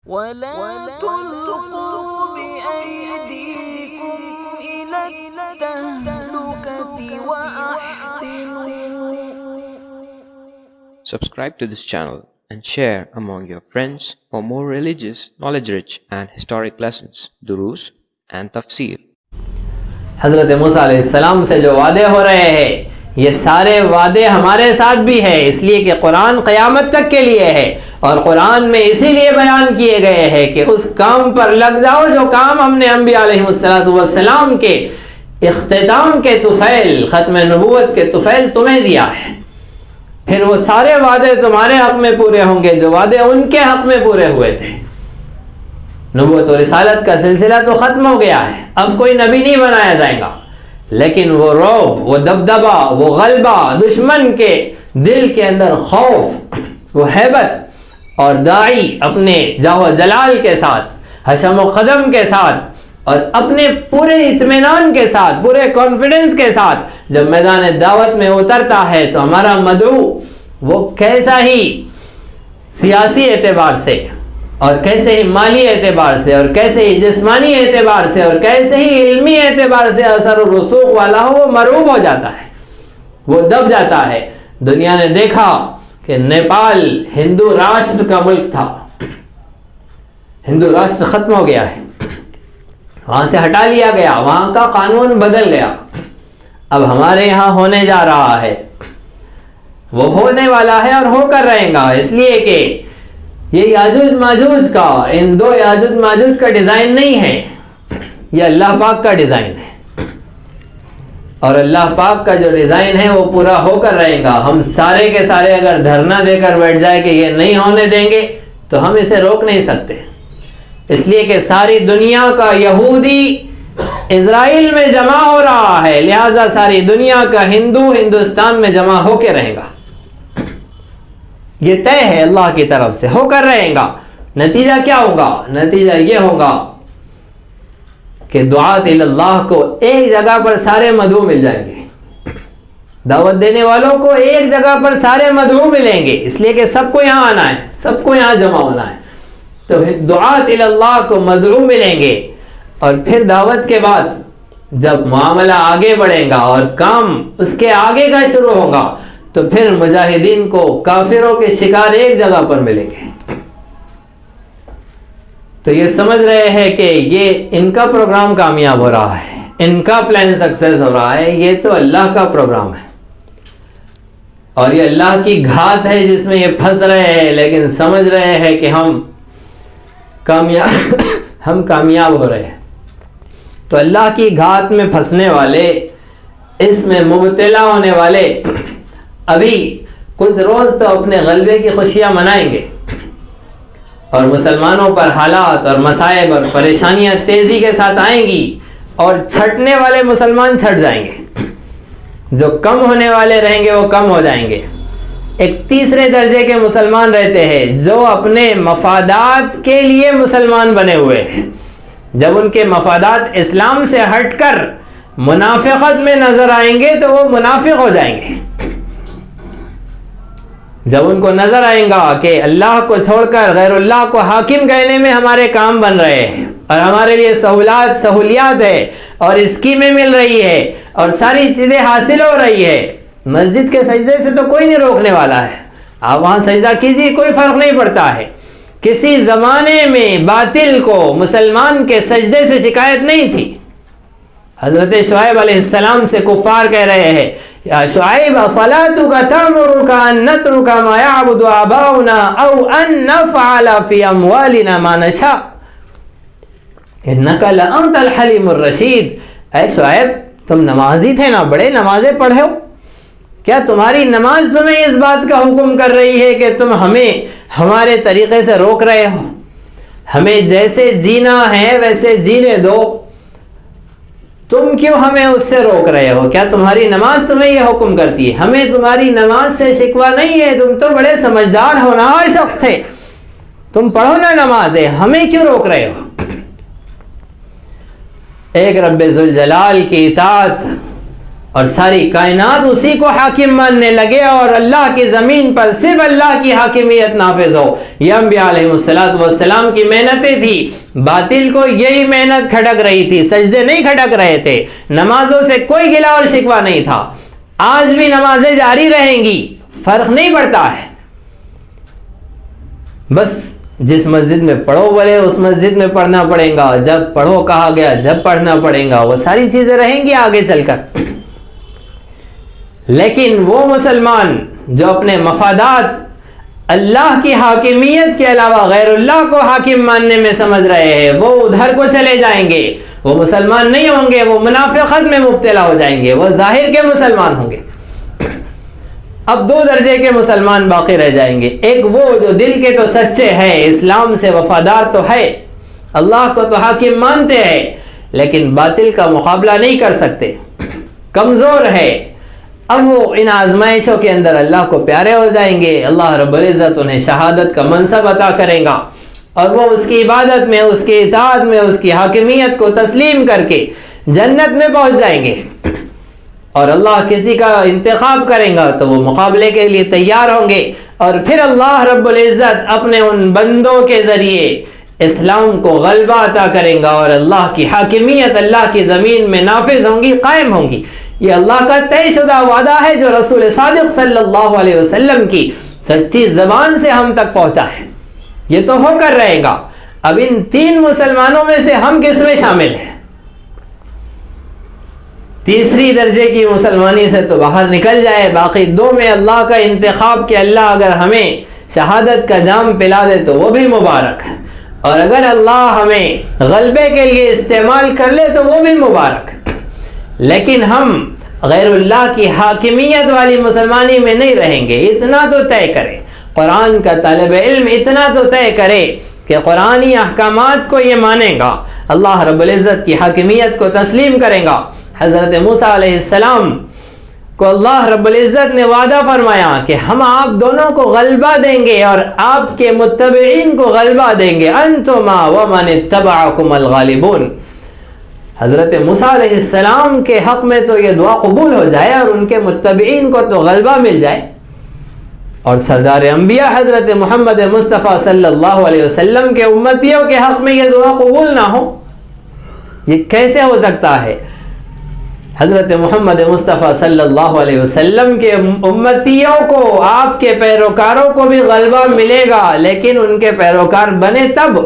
ولا تلقوا بأيديكم إلى التهلكة وأحسنوا. Subscribe to this channel and share among your friends for more religious, knowledge-rich and historic lessons, durus and tafsir. حضرت موسیٰ علیہ السلام سے جو وعدے ہو رہے ہیں یہ سارے وعدے ہمارے ساتھ بھی ہے، اس لیے کہ قرآن قیامت تک کے لیے ہے، اور قرآن میں اسی لیے بیان کیے گئے ہیں کہ اس کام پر لگ جاؤ جو کام ہم نے انبیاء علیہ السلام کے اختتام کے طفیل، ختم نبوت کے طفیل تمہیں دیا ہے، پھر وہ سارے وعدے تمہارے حق میں پورے ہوں گے جو وعدے ان کے حق میں پورے ہوئے تھے۔ نبوت و رسالت کا سلسلہ تو ختم ہو گیا ہے، اب کوئی نبی نہیں بنایا جائے گا، لیکن وہ رعب، وہ دبدبہ، وہ غلبہ، دشمن کے دل کے اندر خوف، وہ ہیبت، اور داعی اپنے جاہ و جلال کے ساتھ، حشم و قدم کے ساتھ، اور اپنے پورے اطمینان کے ساتھ، پورے کانفیڈنس کے ساتھ جب میدان دعوت میں اترتا ہے تو ہمارا مدعو وہ کیسا ہی سیاسی اعتبار سے اور کیسے ہی مالی اعتبار سے اور کیسے ہی جسمانی اعتبار سے اور کیسے ہی علمی اعتبار سے اثر و رسوخ والا ہو، وہ مرعوب ہو جاتا ہے، وہ دب جاتا ہے۔ دنیا نے دیکھا کہ نیپال ہندو راشٹر کا ملک تھا، ہندو راشٹر ختم ہو گیا ہے، وہاں سے ہٹا لیا گیا، وہاں کا قانون بدل گیا، اب ہمارے یہاں ہونے جا رہا ہے، وہ ہونے والا ہے اور ہو کر رہے گا، اس لیے کہ یہ یاجوج ماجوج کا، ان دو یاجوج ماجوج کا ڈیزائن نہیں ہے، یہ اللہ پاک کا ڈیزائن ہے، اور اللہ پاک کا جو ڈیزائن ہے وہ پورا ہو کر رہے گا۔ ہم سارے کے سارے اگر دھرنا دے کر بیٹھ جائے کہ یہ نہیں ہونے دیں گے تو ہم اسے روک نہیں سکتے، اس لیے کہ ساری دنیا کا یہودی اسرائیل میں جمع ہو رہا ہے، لہٰذا ساری دنیا کا ہندو ہندوستان میں جمع ہو کے رہے گا، یہ طے ہے اللہ کی طرف سے، ہو کر رہے گا۔ نتیجہ کیا ہوگا؟ نتیجہ یہ ہوگا کہ دعات اللہ کو ایک جگہ پر سارے مدعو مل جائیں گے، دعوت دینے والوں کو ایک جگہ پر سارے مدعو ملیں گے، اس لیے کہ سب کو یہاں آنا ہے، سب کو یہاں جمع ہونا ہے، تو دعات اللہ کو مدعو ملیں گے، اور پھر دعوت کے بعد جب معاملہ آگے بڑھے گا اور کام اس کے آگے کا شروع ہوگا تو پھر مجاہدین کو کافروں کے شکار ایک جگہ پر ملیں گے۔ تو یہ سمجھ رہے ہیں کہ یہ ان کا پروگرام کامیاب ہو رہا ہے، ان کا پلان سکسیس ہو رہا ہے، یہ تو اللہ کا پروگرام ہے، اور یہ اللہ کی گھات ہے جس میں یہ پھنس رہے ہیں، لیکن سمجھ رہے ہیں کہ ہم کامیاب ہو رہے ہیں۔ تو اللہ کی گھات میں پھنسنے والے، اس میں مبتلا ہونے والے ابھی کچھ روز تو اپنے غلبے کی خوشیاں منائیں گے، اور مسلمانوں پر حالات اور مصائب اور پریشانیاں تیزی کے ساتھ آئیں گی، اور چھٹنے والے مسلمان چھٹ جائیں گے، جو کم ہونے والے رہیں گے وہ کم ہو جائیں گے۔ ایک تیسرے درجے کے مسلمان رہتے ہیں جو اپنے مفادات کے لیے مسلمان بنے ہوئے ہیں، جب ان کے مفادات اسلام سے ہٹ کر منافقت میں نظر آئیں گے تو وہ منافق ہو جائیں گے۔ جب ان کو نظر آئیں گا کہ اللہ کو چھوڑ کر غیر اللہ کو حاکم کہنے میں ہمارے کام بن رہے ہیں، اور ہمارے لیے سہولیات ہے اور اسکیمیں مل رہی ہے اور ساری چیزیں حاصل ہو رہی ہے، مسجد کے سجدے سے تو کوئی نہیں روکنے والا ہے، آپ وہاں سجدہ کیجیے، کوئی فرق نہیں پڑتا ہے۔ کسی زمانے میں باطل کو مسلمان کے سجدے سے شکایت نہیں تھی، حضرت شعیب علیہ السلام سے کفار کہہ رہے ہیں، یا شعیب صلاتک تأمرک ان نترک ما یعبد آباؤنا او ان نفعل فی اموالنا ما نشاء انک لانت الحلیم الرشید۔ اے شعیب تم نمازی تھے نا، بڑے نمازیں پڑھے ہو، کیا تمہاری نماز تمہیں اس بات کا حکم کر رہی ہے کہ تم ہمیں ہمارے طریقے سے روک رہے ہو؟ ہمیں جیسے جینا ہے ویسے جینے دو، تم کیوں ہمیں اس سے روک رہے ہو؟ کیا تمہاری نماز تمہیں یہ حکم کرتی ہے؟ ہمیں تمہاری نماز سے شکوہ نہیں ہے، تم تو بڑے سمجھدار ہونہار شخص تھے، تم پڑھو نا نمازیں، ہمیں کیوں روک رہے ہو؟ ایک رب ذوالجلال کی اطاعت اور ساری کائنات اسی کو حاکم ماننے لگے اور اللہ کی زمین پر صرف اللہ کی حاکمیت نافذ ہو. یہ انبیاء علیہ السلام کی محنتیں تھی. باطل کو یہی محنت کھٹک رہی تھی. سجدے نہیں کھٹک رہے تھے. نمازوں سے کوئی گلہ اور شکوہ نہیں تھا. آج بھی نمازیں جاری رہیں گی, فرق نہیں پڑتا ہے. بس جس مسجد میں پڑھو بولے اس مسجد میں پڑھنا پڑے گا, جب پڑھو کہا گیا جب پڑھنا پڑے گا, وہ ساری چیزیں رہیں گی آگے چل کر. لیکن وہ مسلمان جو اپنے مفادات اللہ کی حاکمیت کے علاوہ غیر اللہ کو حاکم ماننے میں سمجھ رہے ہیں, وہ ادھر کو چلے جائیں گے. وہ مسلمان نہیں ہوں گے, وہ منافقت میں مبتلا ہو جائیں گے, وہ ظاہر کے مسلمان ہوں گے. اب دو درجے کے مسلمان باقی رہ جائیں گے. ایک وہ جو دل کے تو سچے ہیں, اسلام سے وفادار تو ہے, اللہ کو تو حاکم مانتے ہیں, لیکن باطل کا مقابلہ نہیں کر سکتے, کمزور ہے. اب وہ ان آزمائشوں کے اندر اللہ کو پیارے ہو جائیں گے. اللہ رب العزت انہیں شہادت کا منصب عطا کرے گا اور وہ اس کی عبادت میں, اس کی اطاعت میں, اس کی حاکمیت کو تسلیم کر کے جنت میں پہنچ جائیں گے. اور اللہ کسی کا انتخاب کریں گا تو وہ مقابلے کے لیے تیار ہوں گے, اور پھر اللہ رب العزت اپنے ان بندوں کے ذریعے اسلام کو غلبہ عطا کریں گا اور اللہ کی حاکمیت اللہ کی زمین میں نافذ ہوں گی, قائم ہوں گی. یہ اللہ کا طے شدہ وعدہ ہے جو رسول صادق صلی اللہ علیہ وسلم کی سچی زبان سے ہم تک پہنچا ہے. یہ تو ہو کر رہے گا. اب ان تین مسلمانوں میں سے ہم کس میں شامل ہیں؟ تیسری درجے کی مسلمانی سے تو باہر نکل جائے. باقی دو میں اللہ کا انتخاب کہ اللہ اگر ہمیں شہادت کا جام پلا دے تو وہ بھی مبارک ہے, اور اگر اللہ ہمیں غلبے کے لیے استعمال کر لے تو وہ بھی مبارک. لیکن ہم غیر اللہ کی حاکمیت والی مسلمانی میں نہیں رہیں گے. اتنا تو طے کرے, قرآن کا طالب علم اتنا تو طے کرے کہ قرآنی احکامات کو یہ مانے گا, اللہ رب العزت کی حاکمیت کو تسلیم کرے گا. حضرت موسیٰ علیہ السلام کو اللہ رب العزت نے وعدہ فرمایا کہ ہم آپ دونوں کو غلبہ دیں گے اور آپ کے متبعین کو غلبہ دیں گے. انتما ومن اتبعکم الغالبون. حضرت موسیٰ علیہ السلام کے حق میں تو یہ دعا قبول ہو جائے اور ان کے متبعین کو تو غلبہ مل جائے, اور سردار انبیاء حضرت محمد مصطفیٰ صلی اللہ علیہ وسلم کے امتیوں کے حق میں یہ دعا قبول نہ ہو. یہ کیسے ہو سکتا ہے؟ حضرت محمد مصطفیٰ صلی اللہ علیہ وسلم کے امتیوں کو, آپ کے پیروکاروں کو بھی غلبہ ملے گا, لیکن ان کے پیروکار بنے تب,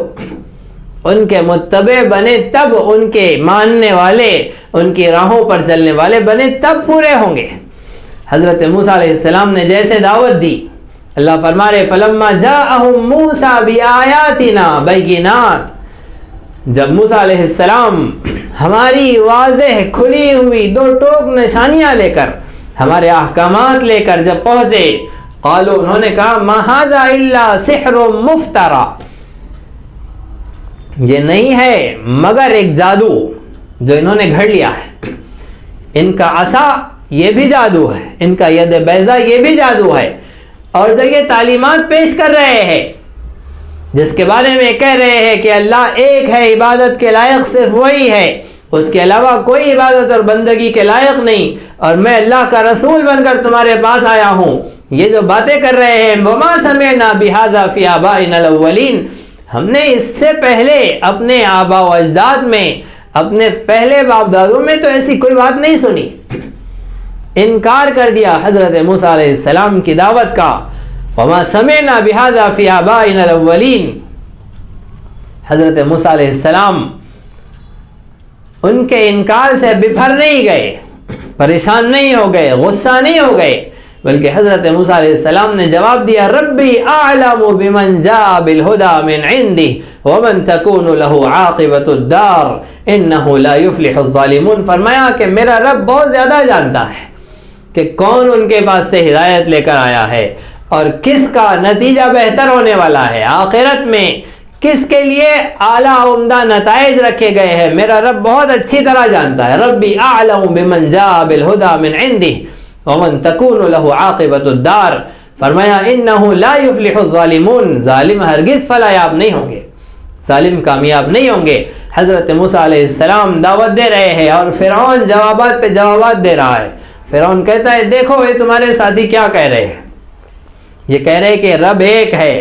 ان کے متبع بنے تب, ان کے ماننے والے, ان کی راہوں پر چلنے والے بنے تب پورے ہوں گے. حضرت موسیٰ علیہ السلام نے جیسے دعوت دی, اللہ فرما رہے فلما جاءہم موسیٰ بآیاتنا بینات. جب موسیٰ علیہ السلام ہماری واضح کھلی ہوئی دو ٹوک نشانیاں لے کر, ہمارے احکامات لے کر جب پہنچے, قالوا, انہوں نے کہا ما ھذا الا سحر مفترا, یہ نہیں ہے مگر ایک جادو جو انہوں نے گھڑ لیا ہے. ان کا عصا یہ بھی جادو ہے, ان کا ید بیضا یہ بھی جادو ہے, اور جو یہ تعلیمات پیش کر رہے ہیں جس کے بارے میں کہہ رہے ہیں کہ اللہ ایک ہے, عبادت کے لائق صرف وہی ہے, اس کے علاوہ کوئی عبادت اور بندگی کے لائق نہیں, اور میں اللہ کا رسول بن کر تمہارے پاس آیا ہوں, یہ جو باتیں کر رہے ہیں وما سمعنا بہذا فی آبائنا الاولین, ہم نے اس سے پہلے اپنے آبا و اجداد میں, اپنے پہلے باپ دادوں میں تو ایسی کوئی بات نہیں سنی. انکار کر دیا حضرت موسیٰ علیہ السلام کی دعوت کا. وما سمعنا بہذا فی آبائنا الاولین. حضرت موسیٰ علیہ السلام ان کے انکار سے بپھر نہیں گئے, پریشان نہیں ہو گئے, غصہ نہیں ہو گئے, بلکہ حضرت موسیٰ علیہ السلام نے جواب دیا ربی اعلم بمن جاء بالہدی من عندہ ومن تکون له عاقبۃ الدار انہ لا یفلح الظالمون. فرمایا کہ میرا رب بہت زیادہ جانتا ہے کہ کون ان کے پاس سے ہدایت لے کر آیا ہے اور کس کا نتیجہ بہتر ہونے والا ہے, آخرت میں کس کے لیے اعلیٰ عمدہ نتائج رکھے گئے ہیں. میرا رب بہت اچھی طرح جانتا ہے. ربی اعلم بمن جاء بالہدی من عندہ ومن تکون له عاقبۃ الدار. فرمایا انہ لا یفلح الظالمون, ظالم ہرگز فلاح یاب نہیں ہوں گے, ظالم کامیاب نہیں ہوں گے. حضرت موسیٰ علیہ السلام دعوت دے رہے ہیں اور فرعون جوابات پہ جوابات دے رہا ہے. فرعون کہتا ہے دیکھو یہ تمہارے ساتھی کیا کہہ رہے ہیں, یہ کہہ رہے کہ رب ایک ہے.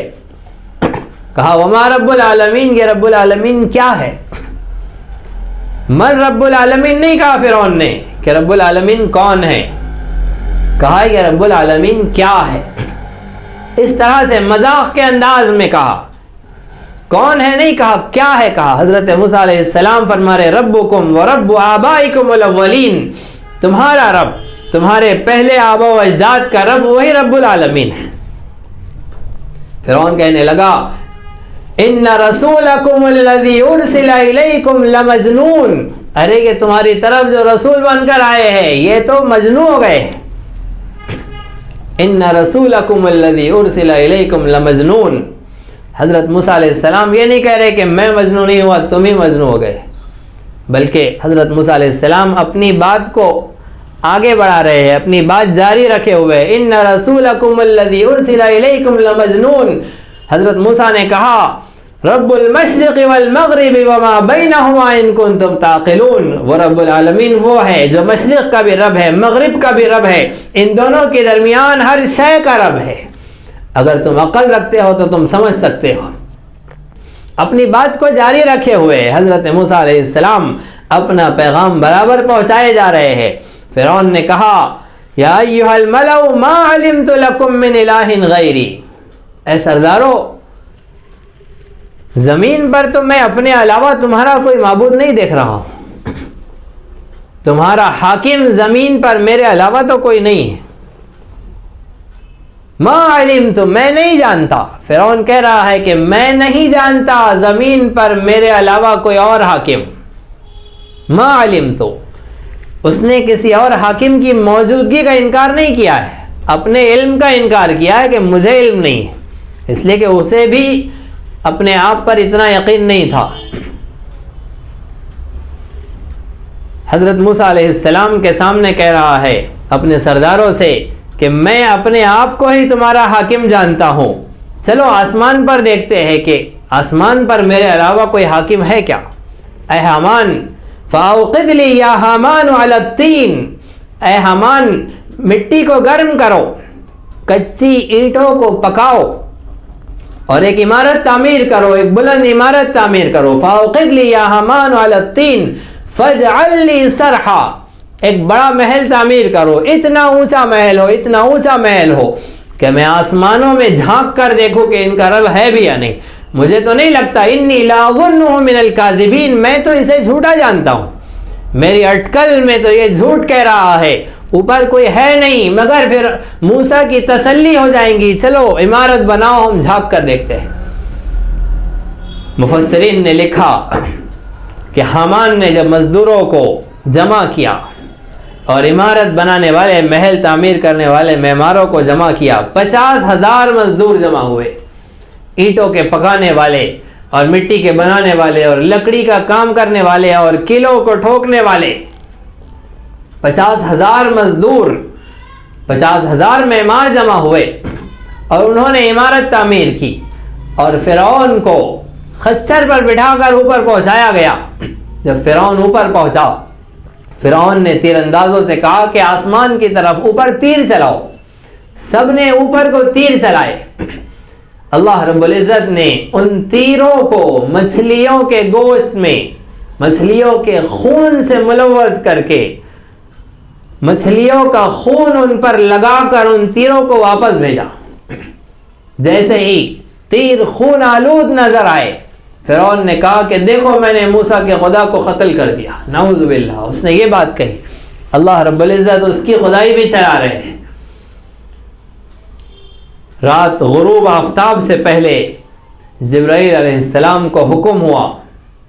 کہا وما رب العالمین, یہ رب العالمین کیا ہے؟ من رب العالمین نہیں کہا فرعون نے کہ رب العالمین کون ہے, کہا کہ رب العالمین کیا ہے. اس طرح سے مذاق کے انداز میں کہا, کون ہے نہیں کہا, کیا ہے کہا. حضرت موسیٰ علیہ السلام فرما رہے ربکم و رب آبائکم الاولین, تمہارا رب, تمہارے پہلے آبا و اجداد کا رب وہی رب العالمین ہے. فرعون کہنے لگا ان رسولکم الذی ارسل الیکم لمجنون, ارے کہ تمہاری طرف جو رسول بن کر آئے ہیں یہ تو مجنون ہو گئے. ان رسولکم الذی ارسل الیکم لمجنون. حضرت موسیٰ علیہ السلام یہ نہیں کہہ رہے کہ میں مجنون نہیں ہوا تم ہی مجنون ہو گئے, بلکہ حضرت موسیٰ علیہ السلام اپنی بات کو آگے بڑھا رہے ہیں, اپنی بات جاری رکھے ہوئے. ان رسولکم الذی ارسل الیکم لمجنون. حضرت موسیٰ نے کہا رب المشرق والمغرب وما بینہما ان کنتم تعقلون, وہ رب العالمین وہ ہے جو مشرق کا بھی رب ہے مغرب کا بھی رب ہے, ان دونوں کے درمیان ہر شے کا رب ہے. اگر تم عقل رکھتے ہو تو تم سمجھ سکتے ہو. اپنی بات کو جاری رکھے ہوئے حضرت موسیٰ علیہ السلام اپنا پیغام برابر پہنچائے جا رہے ہیں. فرعون نے کہا یا ایھا الملأ ما علمت لکم من الہ غیری, اے سردارو زمین پر تو میں اپنے علاوہ تمہارا کوئی معبود نہیں دیکھ رہا ہوں, تمہارا حاکم زمین پر میرے علاوہ تو کوئی نہیں ہے. ما علمت, میں نہیں جانتا. فرعون کہہ رہا ہے کہ میں نہیں جانتا زمین پر میرے علاوہ کوئی اور حاکم. ما علمت, اس نے کسی اور حاکم کی موجودگی کا انکار نہیں کیا ہے, اپنے علم کا انکار کیا ہے کہ مجھے علم نہیں ہے, اس لیے کہ اسے بھی اپنے آپ پر اتنا یقین نہیں تھا. حضرت موسیٰ علیہ السلام کے سامنے کہہ رہا ہے اپنے سرداروں سے کہ میں اپنے آپ کو ہی تمہارا حاکم جانتا ہوں, چلو آسمان پر دیکھتے ہیں کہ آسمان پر میرے علاوہ کوئی حاکم ہے کیا. اے حامان فاوقد لی یا حامان علی الطین, اے حامان مٹی کو گرم کرو, کچی اینٹوں کو پکاؤ اور ایک عمارت تعمیر کرو, ایک بلند عمارت تعمیر کرو. فاوقد لی یا حامان علی الطین فاجعل لی صرحا, ایک بڑا محل تعمیر کرو, اتنا اونچا محل ہو, اتنا اونچا محل ہو کہ میں آسمانوں میں جھانک کر دیکھوں کہ ان کا رب ہے بھی یا نہیں. مجھے تو نہیں لگتا, انی لاظنہ من الکاذبین, میں تو اسے جھوٹا جانتا ہوں, میری اٹکل میں تو یہ جھوٹ کہہ رہا ہے, اوپر کوئی ہے نہیں. مگر پھر موسیٰ کی تسلی ہو جائیں گی, چلو عمارت بناؤ ہم جھانک کر دیکھتے ہیں. مفسرین نے لکھا کہ حامان نے جب مزدوروں کو جمع کیا اور عمارت بنانے والے, محل تعمیر کرنے والے معماروں کو جمع کیا, 50,000 مزدور جمع ہوئے, اینٹوں کے پکانے والے اور مٹی کے بنانے والے اور لکڑی کا کام کرنے والے اور کلوں کو ٹھوکنے والے. 50,000 مزدور, 50,000 معمار جمع ہوئے اور انہوں نے عمارت تعمیر کی, اور فرعون کو خچر پر بٹھا کر اوپر پہنچایا گیا. جب فرعون اوپر پہنچا, فرعون نے تیر اندازوں سے کہا کہ آسمان کی طرف اوپر تیر چلاؤ. سب نے اوپر کو تیر چلائے. اللہ رب العزت نے ان تیروں کو مچھلیوں کے گوشت میں, مچھلیوں کے خون سے ملوث کر کے, مچھلیوں کا خون ان پر لگا کر ان تیروں کو واپس بھیجا. جیسے ہی تیر خون آلود نظر آئے, فرعون نے کہا کہ دیکھو میں نے موسیٰ کے خدا کو قتل کر دیا. نعوذ باللہ, اس نے یہ بات کہی. اللہ رب العزت اس کی خدائی بھی چلا رہے ہیں. رات غروب آفتاب سے پہلے جبرائیل علیہ السلام کو حکم ہوا,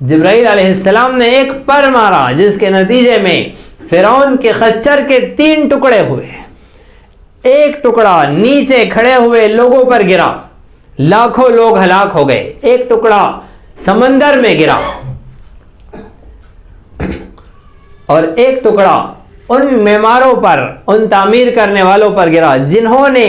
جبرائیل علیہ السلام نے ایک پر مارا جس کے نتیجے میں فرعون کے خچر کے 3 ٹکڑے ہوئے. ایک ٹکڑا نیچے کھڑے ہوئے لوگوں پر گرا, لاکھوں لوگ ہلاک ہو گئے. ایک ٹکڑا سمندر میں گرا اور ایک ٹکڑا ان معماروں پر, ان تعمیر کرنے والوں پر گرا جنہوں نے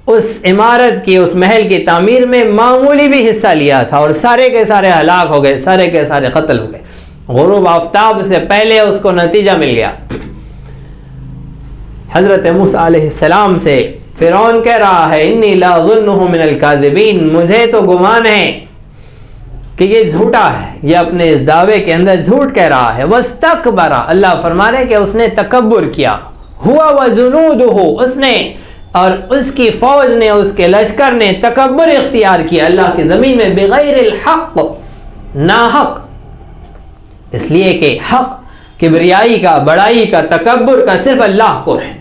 اس عمارت کی، اس محل کی تعمیر میں معمولی بھی حصہ لیا تھا اور سارے کے سارے ہلاک ہو گئے، سارے کے سارے قتل ہو گئے، غروب آفتاب سے پہلے اس کو نتیجہ مل گیا۔ حضرت موسیٰ علیہ السلام سے فرعون کہہ رہا ہے انی لا ظنہ من الکاذبین، مجھے تو گمان ہے کہ یہ جھوٹا ہے، یہ اپنے اس دعوے کے اندر جھوٹ کہہ رہا ہے۔ واستکبر، اللہ فرما رہے کہ اس نے تکبر کیا، ہوا وجنودہ، اس نے اور اس کی فوج نے، اس کے لشکر نے تکبر اختیار کیا اللہ کی زمین میں، بغیر الحق، ناحق، اس لیے کہ حق، کبریائی کا، بڑائی کا، تکبر کا صرف اللہ کو ہے۔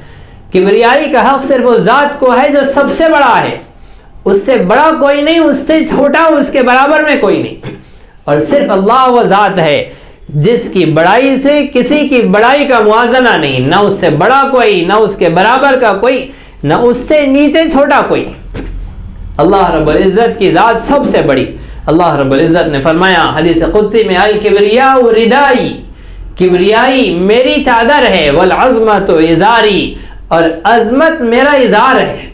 کبریائی کا حق صرف اس ذات کو ہے جو سب سے بڑا ہے، اس سے بڑا کوئی نہیں، اس سے چھوٹا اس کے برابر میں کوئی نہیں، اور صرف اللہ وہ ذات ہے جس کی بڑائی سے کسی کی بڑائی کا موازنہ نہیں، نہ اس سے بڑا کوئی، نہ اس کے برابر کا کوئی، نہ اس سے نیچے چھوٹا کوئی۔ اللہ رب العزت کی ذات سب سے بڑی۔ اللہ رب العزت نے فرمایا حدیث قدسی میں، الکبریاء ردائی، کبریائی میری چادر ہے، والعظمت ازاری، اور عظمت میرا ازار ہے،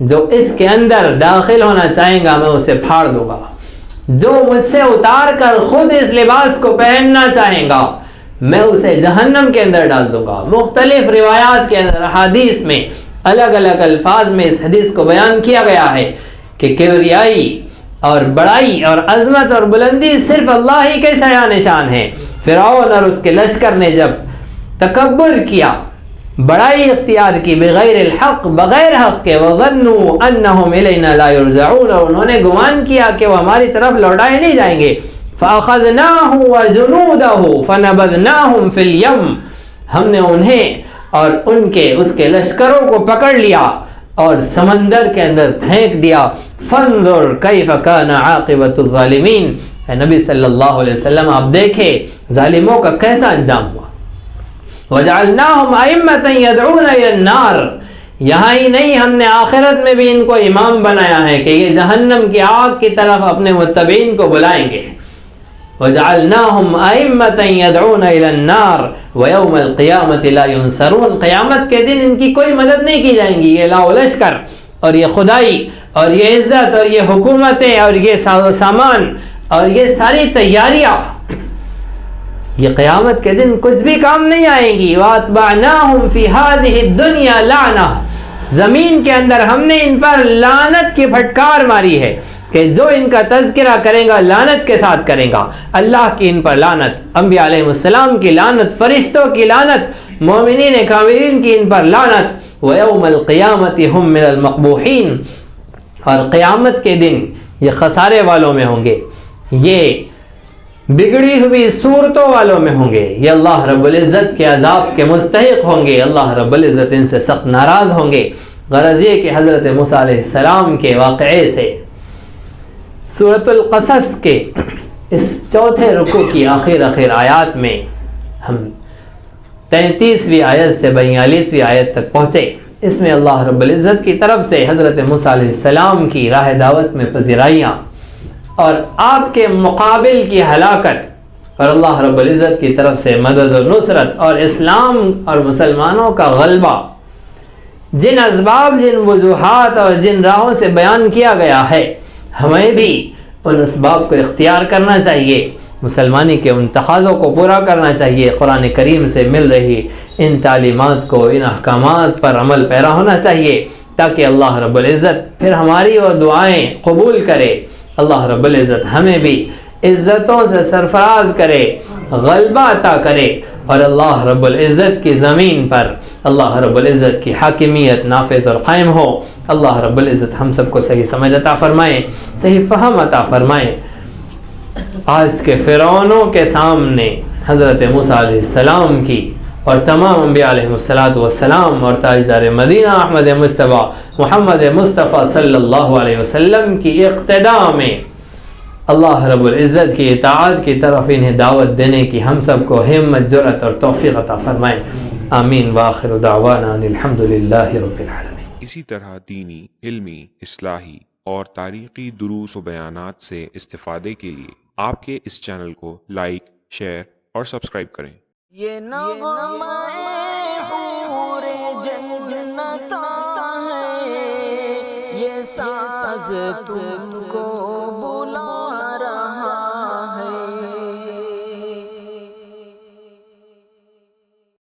جو اس کے اندر داخل ہونا چاہیں گا میں اسے پھاڑ دوں گا، جو مجھ سے اتار کر خود اس لباس کو پہننا چاہیں گا میں اسے جہنم کے اندر ڈال دوں گا۔ مختلف روایات کے اندر، حدیث میں الگ الگ الفاظ میں اس حدیث کو بیان کیا گیا ہے کہ کبریائی اور بڑائی اور عظمت اور بلندی صرف اللہ ہی کے شایان نشان ہے۔ فرعون اور اس کے لشکر نے جب تکبر کیا، بڑائی اختیار کی، بغیر الحق، بغیر حق کے، وظنوا انہم الینا لا یرجعون، اور انہوں نے گمان کیا کہ وہ ہماری طرف لوٹائے نہیں جائیں گے، فاخذناہ وجنودہ فنبذناہم فی الیم، ہم نے انہیں اور ان کے، اس کے لشکروں کو پکڑ لیا اور سمندر کے اندر پھینک دیا۔ فانظر کیف کان عاقبۃ الظالمین، اے نبی صلی اللہ علیہ وسلم آپ دیکھیں ظالموں کا کیسا انجام ہوا۔ وجعلناہم ائمۃ یدعون الی النار، یہاں ہی نہیں ہم نے آخرت میں بھی ان کو امام بنایا ہے کہ یہ جہنم کی آگ کی طرف اپنے متبعین کو بلائیں گے۔ وجعلناہم ائمۃ یدعون الی النار ویوم القیامۃ لا ینصرون، قیامت کے دن ان کی کوئی مدد نہیں کی جائیں گی۔ یہ لا و لشکر اور یہ خدائی اور یہ عزت اور یہ حکومتیں اور یہ ساز و سامان اور یہ ساری تیاریاں، یہ قیامت کے دن کچھ بھی کام نہیں آئیں گی۔ وَأَتْبَعْنَاهُمْ فِي هَذِهِ الدُّنْيَا لَعْنَةً، زمین کے اندر ہم نے ان پر لعنت کی پھٹکار ماری ہے کہ جو ان کا تذکرہ کرے گا لعنت کے ساتھ کرے گا۔ اللہ کی ان پر لعنت، انبیاء علیہ السلام کی لعنت، فرشتوں کی لعنت، مومنین کاملین کی ان پر لعنت۔ وَيَوْمَ الْقِيَامَةِ هُمْ مِنَ الْمَقْبُوحِينَ، اور قیامت کے دن یہ خسارے والوں میں ہوں گے، یہ بگڑی ہوئی صورتوں والوں میں ہوں گے، یہ اللہ رب العزت کے عذاب کے مستحق ہوں گے، اللہ رب العزت ان سے سخت ناراض ہوں گے۔ غرض یہ کہ حضرت موسیٰ علیہ السلام کے واقعے سے سورۃ القصص کے اس چوتھے رکوع کی آخر آیات میں ہم 33ویں آیت سے 42ویں آیت تک پہنچے۔ اس میں اللہ رب العزت کی طرف سے حضرت موسیٰ علیہ السلام کی راہ دعوت میں پذیرائیاں اور آپ کے مقابل کی ہلاکت، اور اللہ رب العزت کی طرف سے مدد و نصرت اور اسلام اور مسلمانوں کا غلبہ، جن اسباب، جن وجوہات اور جن راہوں سے بیان کیا گیا ہے، ہمیں بھی ان اسباب کو اختیار کرنا چاہیے، مسلمانی کے ان تقاضوں کو پورا کرنا چاہیے، قرآن کریم سے مل رہی ان تعلیمات کو، ان احکامات پر عمل پیرا ہونا چاہیے، تاکہ اللہ رب العزت پھر ہماری وہ دعائیں قبول کرے، اللہ رب العزت ہمیں بھی عزتوں سے سرفراز کرے، غلبہ عطا کرے، اور اللہ رب العزت کی زمین پر اللہ رب العزت کی حاکمیت نافذ اور قائم ہو۔ اللہ رب العزت ہم سب کو صحیح سمجھ عطا فرمائے، صحیح فہم عطا فرمائے۔ آج کے فرعونوں کے سامنے حضرت موسیٰ علیہ السلام کی اور تمام انبیاء علیہ السلام اور تاجدار مدینہ احمد مصطفیٰ محمد مصطفیٰ صلی اللہ علیہ وسلم کی اقتداء میں اللہ رب العزت کی اطاعت کی طرف انہیں دعوت دینے کی ہم سب کو ہمت، جرأت اور توفیق عطا فرمائے۔ آمین وآخر دعوانا الحمدللہ رب العالمین۔ اسی طرح دینی، علمی، اصلاحی اور تاریخی دروس و بیانات سے استفادے کے لیے آپ کے اس چینل کو لائک، شیئر اور سبسکرائب کریں۔ یہ نغمہ حور جنت ہے، نماز تم کو